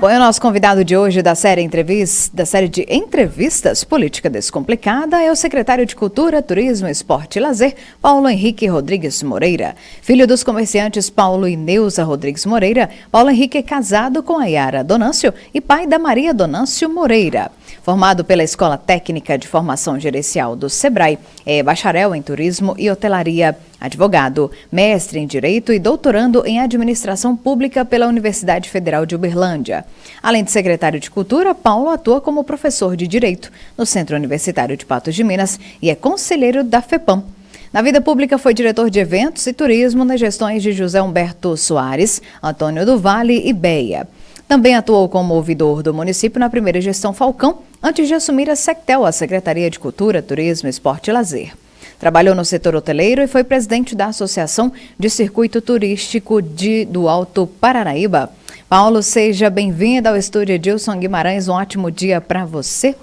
Bom, e o nosso convidado de hoje da série de entrevistas Política Descomplicada é o secretário de Cultura, Turismo, Esporte e Lazer, Paulo Henrique Rodrigues Moreira. Filho dos comerciantes Paulo e Neuza Rodrigues Moreira, Paulo Henrique é casado com a Yara Donâncio e pai da Maria Donâncio Moreira. Formado pela Escola Técnica de Formação Gerencial do SEBRAE, é bacharel em Turismo e Hotelaria, advogado, mestre em Direito e doutorando em Administração Pública pela Universidade Federal de Uberlândia. Além de secretário de Cultura, Paulo atua como professor de Direito no Centro Universitário de Patos de Minas e é conselheiro da FEPAM. Na vida pública, foi diretor de Eventos e Turismo nas gestões de José Humberto Soares, Antônio do Vale e Beia. Também atuou como ouvidor do município na primeira gestão Falcão, antes de assumir a SECTEL, a Secretaria de Cultura, Turismo, Esporte e Lazer. Trabalhou no setor hoteleiro e foi presidente da Associação de Circuito Turístico do Alto Paranaíba. Paulo, seja bem-vindo ao estúdio Edilson Guimarães. Um ótimo dia para você.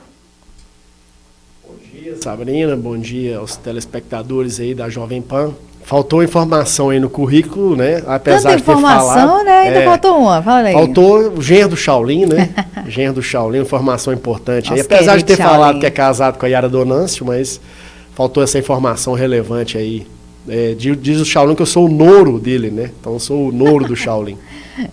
Bom dia, Sabrina. Bom dia aos telespectadores aí da Jovem Pan. Faltou informação aí no currículo, né? Apesar de ter falado. Tanta informação, né? Ainda faltou uma, fala aí. Faltou o genro do Shaolin, né? Genro do Shaolin, informação importante. Aí, apesar de ter falado que é casado com a Yara Donâncio, mas faltou essa informação relevante aí. Diz o Shaolin que eu sou o nouro dele, né? Então eu sou o nouro do Shaolin.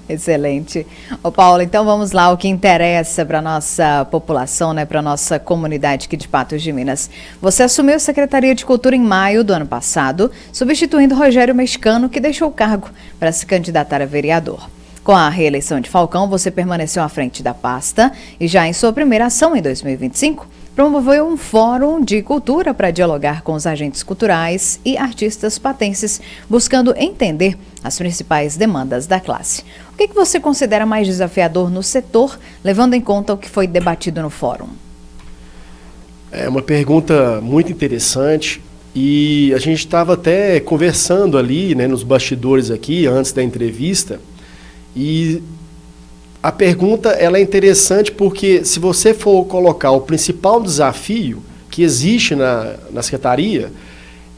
Excelente. Ô Paulo, então vamos lá, o que interessa para a nossa população, né, para a nossa comunidade aqui de Patos de Minas. Você assumiu a Secretaria de Cultura em maio do ano passado, substituindo Rogério Mexicano, que deixou o cargo para se candidatar a vereador. Com a reeleição de Falcão, você permaneceu à frente da pasta e já em sua primeira ação em 2025, promoveu um fórum de cultura para dialogar com os agentes culturais e artistas patenses, buscando entender as principais demandas da classe. O que você considera mais desafiador no setor, levando em conta o que foi debatido no fórum? É uma pergunta muito interessante e a gente estava até conversando ali, né, nos bastidores aqui, antes da entrevista, e a pergunta ela é interessante porque se você for colocar o principal desafio que existe na Secretaria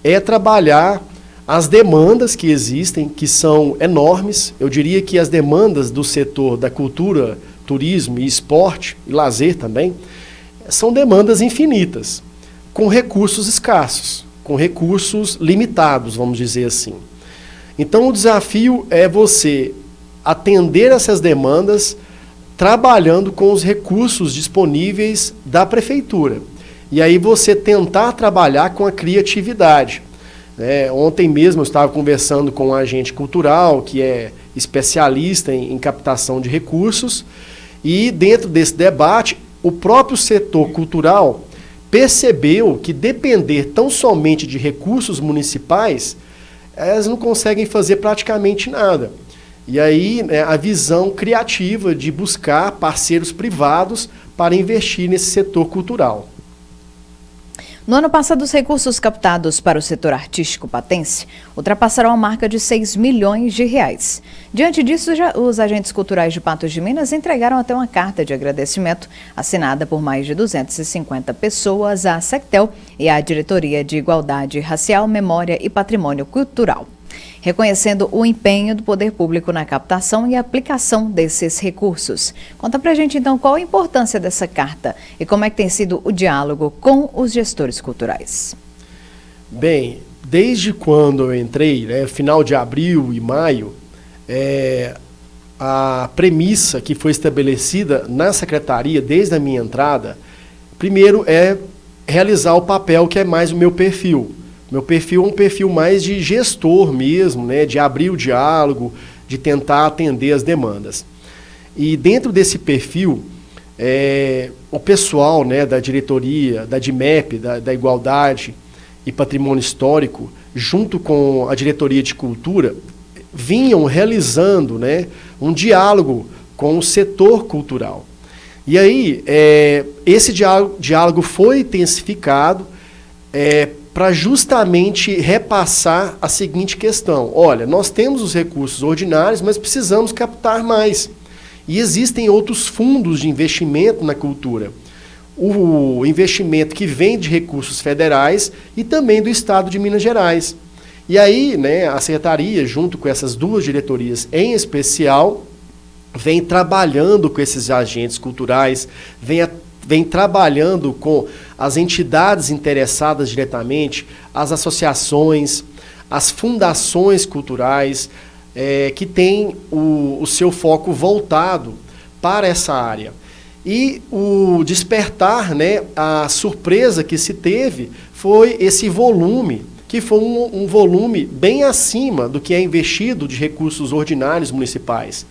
é trabalhar as demandas que existem, que são enormes. Eu diria que as demandas do setor da cultura, turismo e esporte, e lazer também, são demandas infinitas, com recursos escassos, com recursos limitados, vamos dizer assim. Então o desafio é você atender essas demandas trabalhando com os recursos disponíveis da prefeitura. E aí você tentar trabalhar com a criatividade. Ontem mesmo eu estava conversando com um agente cultural que é especialista em captação de recursos e dentro desse debate o próprio setor cultural percebeu que depender tão somente de recursos municipais, elas não conseguem fazer praticamente nada. E aí, né, a visão criativa de buscar parceiros privados para investir nesse setor cultural. No ano passado, os recursos captados para o setor artístico patense ultrapassaram a marca de 6 milhões de reais. Diante disso, os agentes culturais de Patos de Minas entregaram até uma carta de agradecimento assinada por mais de 250 pessoas à SECTEL e à Diretoria de Igualdade Racial, Memória e Patrimônio Cultural, reconhecendo o empenho do poder público na captação e aplicação desses recursos. Conta pra gente, então, qual a importância dessa carta e como é que tem sido o diálogo com os gestores culturais. Bem, desde quando eu entrei, final de abril e maio, a premissa que foi estabelecida na secretaria desde a minha entrada, primeiro é realizar o papel que é mais o meu perfil. Meu perfil é um perfil mais de gestor mesmo, né, de abrir o diálogo, de tentar atender as demandas. E dentro desse perfil, o pessoal, né, da diretoria, da DIMEP, da Igualdade e Patrimônio Histórico, junto com a diretoria de Cultura, vinham realizando, né, um diálogo com o setor cultural. E aí, esse diálogo foi intensificado para justamente repassar a seguinte questão. Olha, nós temos os recursos ordinários, mas precisamos captar mais. E existem outros fundos de investimento na cultura. O investimento que vem de recursos federais e também do Estado de Minas Gerais. E aí, né, a Secretaria, junto com essas duas diretorias em especial, vem trabalhando com esses agentes culturais, vem trabalhando com as entidades interessadas diretamente, as associações, as fundações culturais, que têm o seu foco voltado para essa área. E o despertar, né, a surpresa que se teve foi esse volume, que foi um volume bem acima do que é investido de recursos ordinários municipais.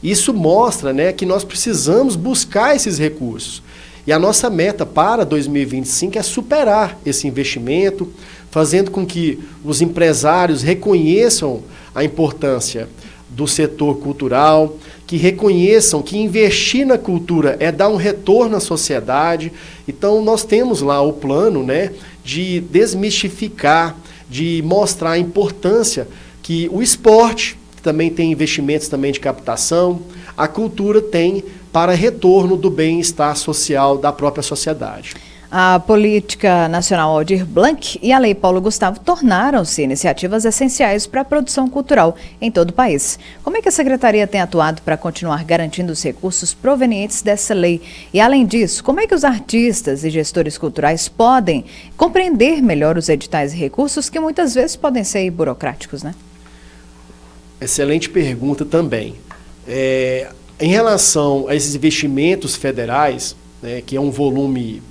Isso mostra, né, que nós precisamos buscar esses recursos. E a nossa meta para 2025 é superar esse investimento, fazendo com que os empresários reconheçam a importância do setor cultural, que reconheçam que investir na cultura é dar um retorno à sociedade. Então, nós temos lá o plano, né, de desmistificar, de mostrar a importância que o esporte, que também tem investimentos também de captação, a cultura tem para retorno do bem-estar social da própria sociedade. A Política Nacional Aldir Blanc e a Lei Paulo Gustavo tornaram-se iniciativas essenciais para a produção cultural em todo o país. Como é que a Secretaria tem atuado para continuar garantindo os recursos provenientes dessa lei? E, além disso, como é que os artistas e gestores culturais podem compreender melhor os editais e recursos que muitas vezes podem ser burocráticos, né? Excelente pergunta também. Em relação a esses investimentos federais, né, que é um volume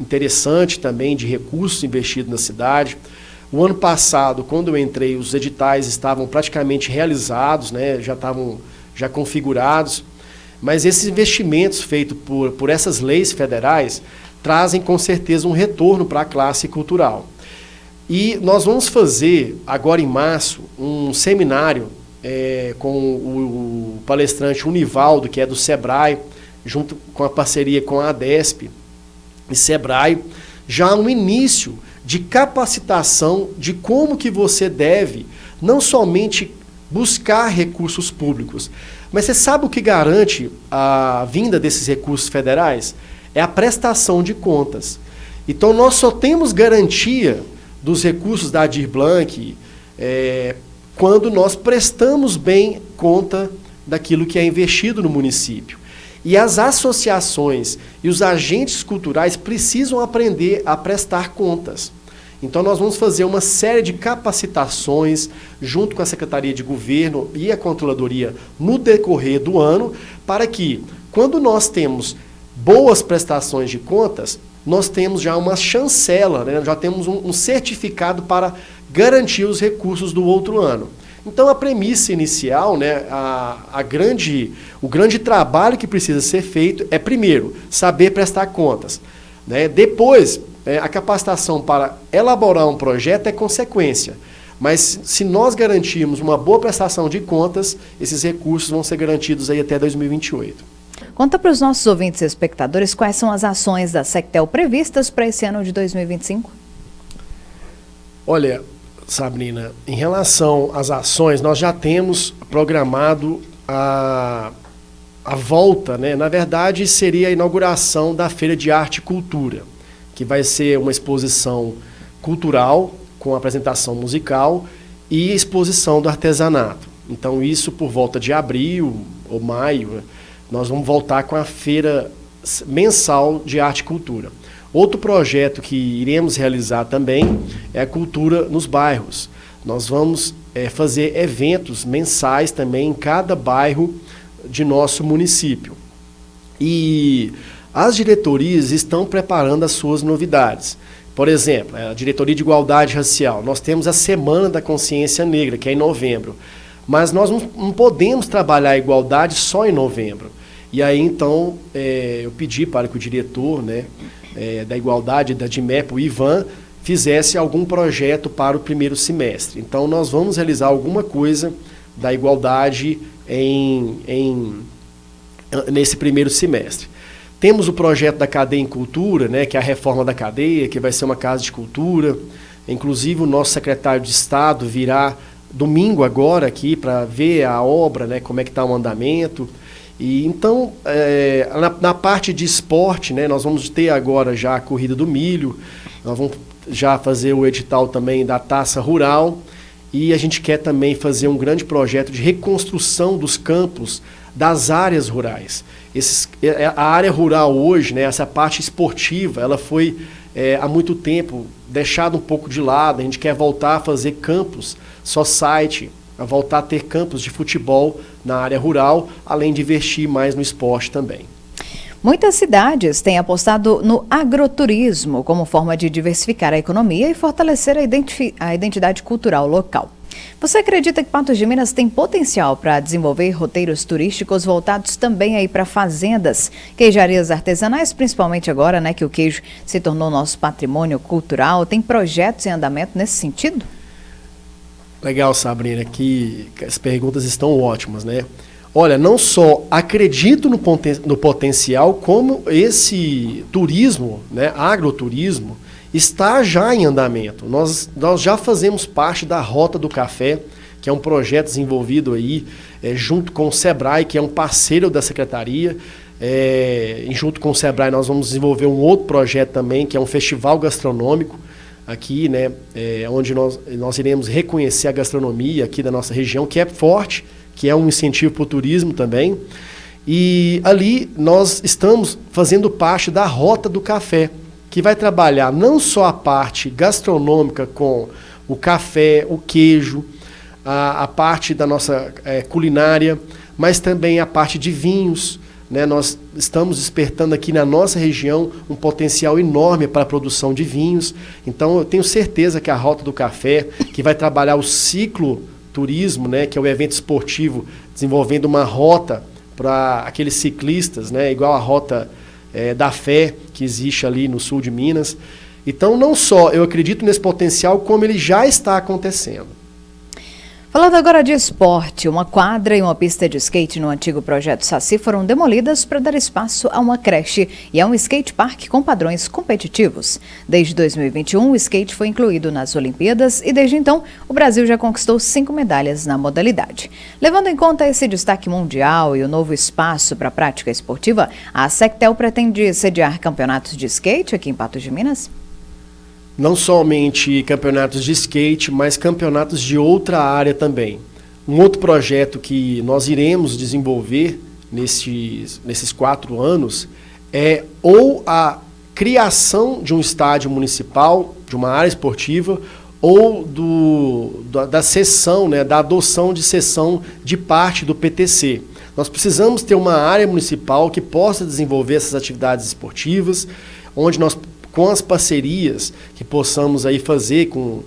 interessante também de recursos investidos na cidade. O ano passado, quando eu entrei, os editais estavam praticamente realizados, né, já estavam configurados, mas esses investimentos feitos por essas leis federais trazem com certeza um retorno para a classe cultural. E nós vamos fazer, agora em março, um seminário com o palestrante Univaldo, que é do Sebrae, junto com a parceria com a ADESP e Sebrae, já um início de capacitação de como que você deve não somente buscar recursos públicos, mas você sabe o que garante a vinda desses recursos federais? É a prestação de contas. Então nós só temos garantia dos recursos da Aldir Blanc quando nós prestamos bem conta daquilo que é investido no município. E as associações e os agentes culturais precisam aprender a prestar contas. Então nós vamos fazer uma série de capacitações junto com a Secretaria de Governo e a Controladoria no decorrer do ano, para que, quando nós temos boas prestações de contas, nós temos já uma chancela, né? Já temos um certificado para garantir os recursos do outro ano. Então, a premissa inicial, né, o grande trabalho que precisa ser feito é, primeiro, saber prestar contas, né? Depois, a capacitação para elaborar um projeto é consequência. Mas, se nós garantirmos uma boa prestação de contas, esses recursos vão ser garantidos aí até 2028. Conta para os nossos ouvintes e espectadores quais são as ações da Sectel previstas para esse ano de 2025. Olha, Sabrina, em relação às ações, nós já temos programado a volta, né? Na verdade, seria a inauguração da Feira de Arte e Cultura, que vai ser uma exposição cultural com apresentação musical e exposição do artesanato. Então, isso por volta de abril ou maio, nós vamos voltar com a Feira Mensal de Arte e Cultura. Outro projeto que iremos realizar também é a cultura nos bairros. Nós vamos fazer eventos mensais também em cada bairro de nosso município. E as diretorias estão preparando as suas novidades. Por exemplo, a Diretoria de Igualdade Racial, nós temos a Semana da Consciência Negra, que é em novembro. Mas nós não podemos trabalhar a igualdade só em novembro. E aí, então, eu pedi para que o diretor, né, da Igualdade, da DIMEP, o Ivan, fizesse algum projeto para o primeiro semestre. Então, nós vamos realizar alguma coisa da igualdade nesse primeiro semestre. Temos o projeto da Cadeia em Cultura, né, que é a reforma da cadeia, que vai ser uma casa de cultura. Inclusive, o nosso secretário de Estado virá domingo agora aqui para ver a obra, né, como é que está o andamento. E então, na parte de esporte, né, nós vamos ter agora já a Corrida do Milho, nós vamos já fazer o edital também da Taça Rural, e a gente quer também fazer um grande projeto de reconstrução dos campos das áreas rurais. A área rural hoje, né, essa parte esportiva, ela foi há muito tempo deixada um pouco de lado. A gente quer voltar a fazer campos society, a voltar a ter campos de futebol na área rural, além de investir mais no esporte também. Muitas cidades têm apostado no agroturismo como forma de diversificar a economia e fortalecer a identidade cultural local. Você acredita que Patos de Minas tem potencial para desenvolver roteiros turísticos voltados também aí para fazendas, queijarias artesanais, principalmente agora, né, que o queijo se tornou nosso patrimônio cultural? Tem projetos em andamento nesse sentido? Legal, Sabrina, que as perguntas estão ótimas, né? Olha, não só acredito no potencial, como esse turismo, né, agroturismo, está já em andamento. Nós já fazemos parte da Rota do Café, que é um projeto desenvolvido aí junto com o Sebrae, que é um parceiro da Secretaria. Junto com o Sebrae nós vamos desenvolver um outro projeto também, que é um festival gastronômico aqui, né, onde nós iremos reconhecer a gastronomia aqui da nossa região, que é forte, que é um incentivo para o turismo também. E ali nós estamos fazendo parte da Rota do Café, que vai trabalhar não só a parte gastronômica com o café, o queijo, a parte da nossa culinária, mas também a parte de vinhos, né? Nós estamos despertando aqui na nossa região um potencial enorme para a produção de vinhos. Então eu tenho certeza que a Rota do Café, que vai trabalhar o ciclo turismo, né, que é o evento esportivo, desenvolvendo uma rota para aqueles ciclistas, né, igual a Rota da Fé, que existe ali no sul de Minas. Então, não só eu acredito nesse potencial, como ele já está acontecendo. Falando agora de esporte, uma quadra e uma pista de skate no antigo projeto Saci foram demolidas para dar espaço a uma creche e a um skate park com padrões competitivos. Desde 2021, o skate foi incluído nas Olimpíadas e desde então o Brasil já conquistou 5 medalhas na modalidade. Levando em conta esse destaque mundial e o novo espaço para a prática esportiva, a Sectel pretende sediar campeonatos de skate aqui em Patos de Minas? Não somente campeonatos de skate, mas campeonatos de outra área também. Um outro projeto que nós iremos desenvolver nesses 4 anos é ou a criação de um estádio municipal, de uma área esportiva, ou da cessão, né, da adoção de cessão de parte do PTC. Nós precisamos ter uma área municipal que possa desenvolver essas atividades esportivas, onde nós, com as parcerias que possamos aí fazer com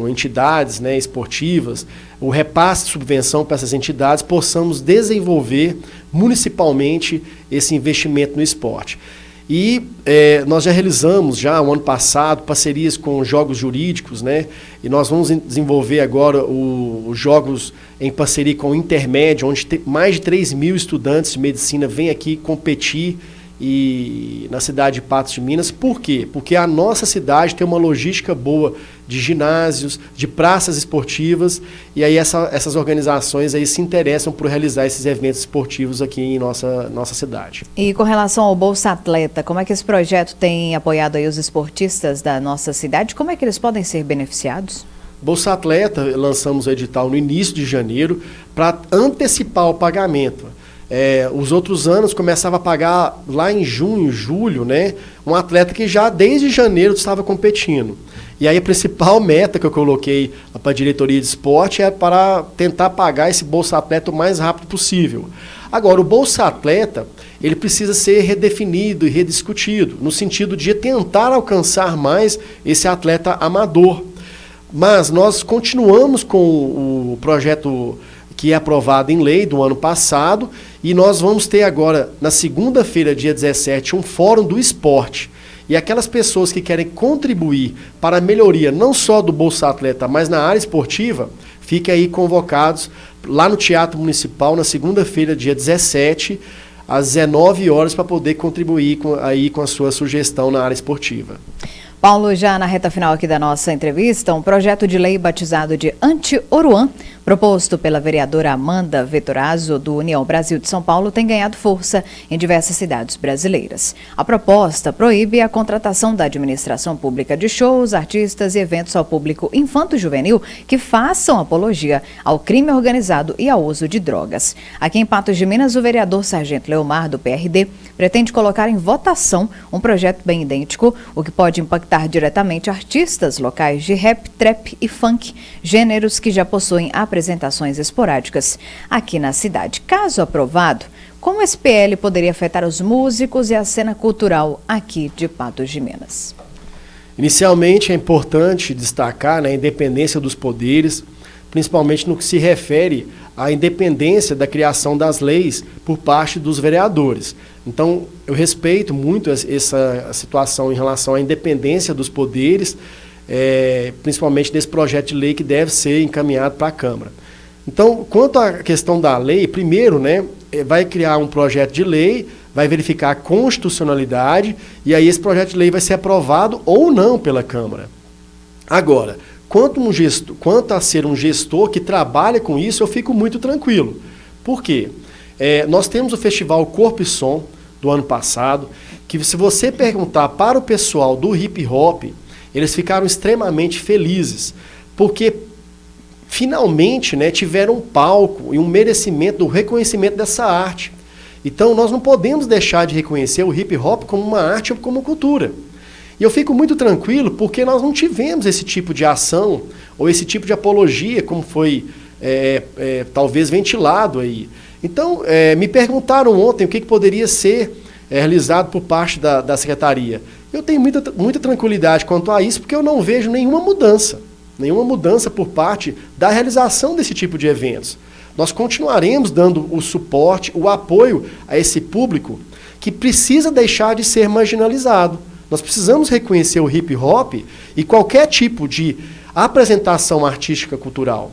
entidades, né, esportivas, o repasse de subvenção para essas entidades, possamos desenvolver municipalmente esse investimento no esporte. E nós já realizamos, o ano passado, parcerias com jogos jurídicos, né, e nós vamos desenvolver agora os jogos em parceria com o Intermédio, onde mais de 3.000 estudantes de medicina vêm aqui competir e na cidade de Patos de Minas. Por quê? Porque a nossa cidade tem uma logística boa de ginásios, de praças esportivas, e aí essas organizações aí se interessam por realizar esses eventos esportivos aqui em nossa cidade. E com relação ao Bolsa Atleta, como é que esse projeto tem apoiado aí os esportistas da nossa cidade? Como é que eles podem ser beneficiados? Bolsa Atleta, lançamos o edital no início de janeiro para antecipar o pagamento. Os outros anos começava a pagar lá em junho, julho, né? Um atleta que já desde janeiro estava competindo. E aí a principal meta que eu coloquei para a diretoria de esporte é para tentar pagar esse Bolsa Atleta o mais rápido possível. Agora, o Bolsa Atleta, ele precisa ser redefinido e rediscutido, no sentido de tentar alcançar mais esse atleta amador. Mas nós continuamos com o projeto que é aprovado em lei do ano passado, e nós vamos ter agora, na segunda-feira, dia 17, um fórum do esporte. E aquelas pessoas que querem contribuir para a melhoria não só do Bolsa Atleta, mas na área esportiva, fiquem aí convocados lá no Teatro Municipal, na segunda-feira, dia 17, às 19 horas, para poder contribuir com a sua sugestão na área esportiva. Paulo, já na reta final aqui da nossa entrevista, um projeto de lei batizado de Anti-Oruan proposto pela vereadora Amanda Vettorazzo, do União Brasil de São Paulo, tem ganhado força em diversas cidades brasileiras. A proposta proíbe a contratação da administração pública de shows, artistas e eventos ao público infanto-juvenil que façam apologia ao crime organizado e ao uso de drogas. Aqui em Patos de Minas, o vereador Sargento Leomar, do PRD, pretende colocar em votação um projeto bem idêntico, o que pode impactar diretamente artistas locais de rap, trap e funk, gêneros que já possuem apresentações esporádicas aqui na cidade. Caso aprovado, como esse PL poderia afetar os músicos e a cena cultural aqui de Patos de Minas? Inicialmente, é importante destacar, né, a independência dos poderes, principalmente no que se refere à independência da criação das leis por parte dos vereadores. Então, eu respeito muito essa situação em relação à independência dos poderes, principalmente desse projeto de lei que deve ser encaminhado para a Câmara. Então, quanto à questão da lei, primeiro, né, vai criar um projeto de lei, vai verificar a constitucionalidade, e aí esse projeto de lei vai ser aprovado ou não pela Câmara. Agora, quanto a ser um gestor que trabalha com isso, eu fico muito tranquilo. Por quê? Nós temos o Festival Corpo e Som do ano passado, que se você perguntar para o pessoal do hip hop, eles ficaram extremamente felizes, porque finalmente, né, tiveram um palco e um merecimento do reconhecimento dessa arte. Então nós não podemos deixar de reconhecer o hip hop como uma arte ou como cultura. E eu fico muito tranquilo porque nós não tivemos esse tipo de ação ou esse tipo de apologia como foi talvez ventilado aí. Então, me perguntaram ontem o que poderia ser realizado por parte da Secretaria. Eu tenho muita tranquilidade quanto a isso, porque eu não vejo nenhuma mudança por parte da realização desse tipo de eventos. Nós continuaremos dando o suporte, o apoio a esse público que precisa deixar de ser marginalizado. Nós precisamos reconhecer o hip hop e qualquer tipo de apresentação artística cultural,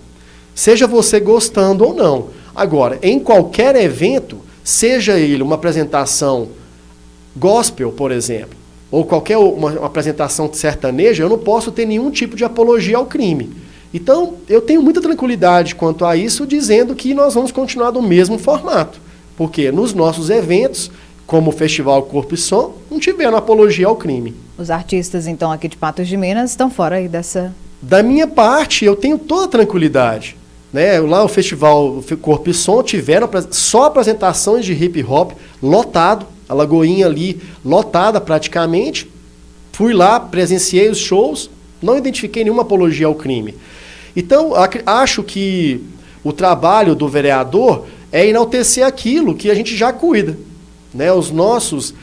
seja você gostando ou não. Agora, em qualquer evento, seja ele uma apresentação gospel, por exemplo, ou qualquer uma apresentação sertaneja, eu não posso ter nenhum tipo de apologia ao crime. Então, eu tenho muita tranquilidade quanto a isso, dizendo que nós vamos continuar do mesmo formato. Porque nos nossos eventos, como o Festival Corpo e Som, não tiveram apologia ao crime. Os artistas, então, aqui de Patos de Minas estão fora aí dessa... Da minha parte, eu tenho toda a tranquilidade. Né? Lá o Festival Corpo e Som tiveram só apresentações de hip hop lotado, a Lagoinha ali lotada praticamente. Fui lá, presenciei os shows, não identifiquei nenhuma apologia ao crime. Então, acho que o trabalho do vereador é enaltecer aquilo que a gente já cuida. Né? Os nossos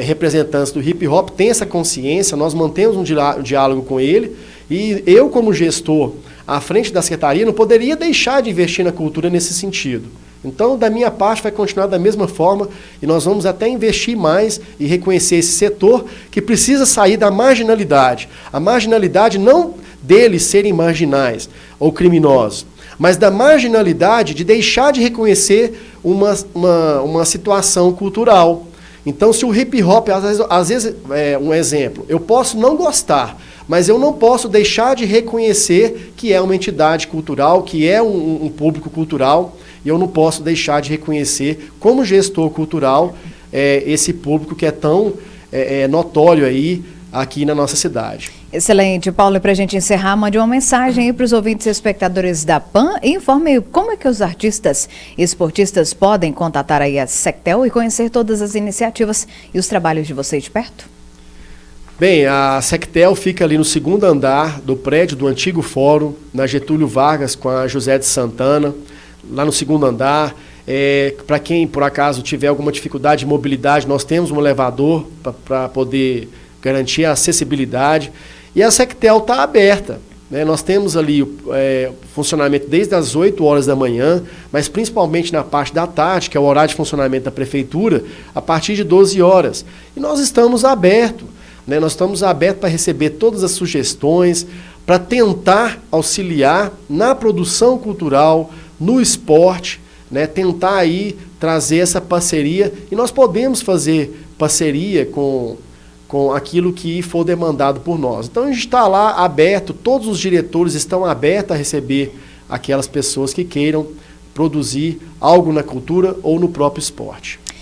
representantes do hip hop têm essa consciência, nós mantemos um diálogo com ele, e eu, como gestor à frente da Secretaria, não poderia deixar de investir na cultura nesse sentido. Então, da minha parte, vai continuar da mesma forma, e nós vamos até investir mais e reconhecer esse setor que precisa sair da marginalidade. A marginalidade não deles serem marginais ou criminosos, mas da marginalidade de deixar de reconhecer uma situação cultural. Então, se o hip hop, às vezes, um exemplo, eu posso não gostar, mas eu não posso deixar de reconhecer que é uma entidade cultural, que é um público cultural, e eu não posso deixar de reconhecer, como gestor cultural, esse público que é tão notório aí aqui na nossa cidade. Excelente, Paulo. E para a gente encerrar, mande uma mensagem aí para os ouvintes e espectadores da PAN e informe como é que os artistas e esportistas podem contatar aí a Sectel e conhecer todas as iniciativas e os trabalhos de vocês de perto. Bem, a Sectel fica ali no 2º andar do prédio do antigo fórum, na Getúlio Vargas com a José de Santana, lá no 2º andar. Para quem, por acaso, tiver alguma dificuldade de mobilidade, nós temos um elevador para poder garantir a acessibilidade. E a Sectel está aberta. Né? Nós temos ali funcionamento desde as 8 horas da manhã, mas principalmente na parte da tarde, que é o horário de funcionamento da Prefeitura, a partir de 12 horas. E nós estamos abertos. Né? Nós estamos abertos para receber todas as sugestões, para tentar auxiliar na produção cultural, no esporte, né? Tentar aí trazer essa parceria, e nós podemos fazer parceria com aquilo que for demandado por nós. Então a gente está lá aberto, todos os diretores estão abertos a receber aquelas pessoas que queiram produzir algo na cultura ou no próprio esporte.